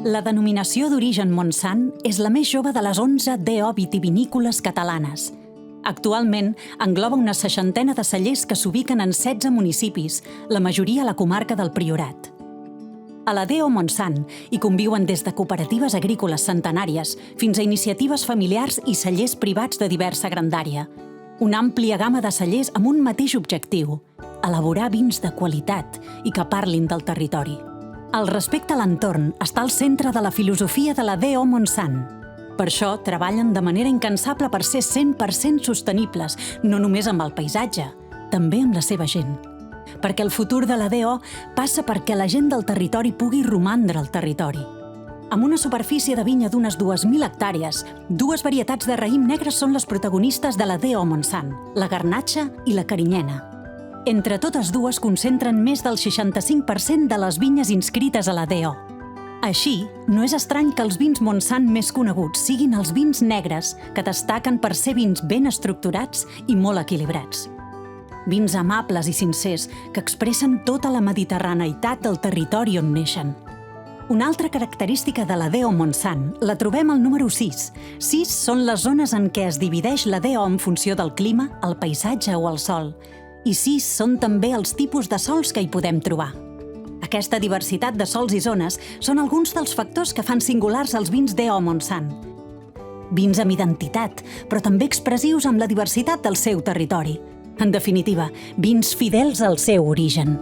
La denominació d'origen Montsant és la més jove de les 11 DO vitivinícoles catalanes. Actualment engloba una 60ena de cellers que s'ubiquen en 16 municipis, la majoria a la comarca del Priorat. A la DO Montsant hi conviuen des de cooperatives agrícoles centenàries fins a iniciatives familiars i cellers privats de diversa grandària. Una àmplia gamma de cellers amb un mateix objectiu: elaborar vins de qualitat i que parlin del territori. El respecte a l'entorn està al centre de la filosofia de la DO Montsant. Per això treballen de manera incansable per ser 100% sostenibles, no només amb el paisatge, també amb la seva gent. Perquè el futur de la DO passa perquè la gent del territori pugui romandre al territori. Amb una superfície de vinya d'unes 2.000 hectàrees, dues varietats de raïm negre són les protagonistes de la DO Montsant, la garnatxa i la carinyena. Entre totes dues concentren més del 65% de les vinyes inscrites a la DO. Així, no és estrany que els vins Montsant més coneguts siguin els vins negres, que destaquen per ser vins ben estructurats i molt equilibrats. Vins amables i sincers que expressen tota la mediterraneïtat del territori on neixen. Una altra característica de la DO Montsant la trobem al número 6. 6 són les zones en què es divideix la DO en funció del clima, el paisatge o el sòl. I 6 són també els tipus de sòls que hi podem trobar. Aquesta diversitat de sòls i zones són alguns dels factors que fan singulars els vins DO Montsant. Vins amb identitat, però també expressius amb la diversitat del seu territori. En definitiva, vins fidels al seu origen.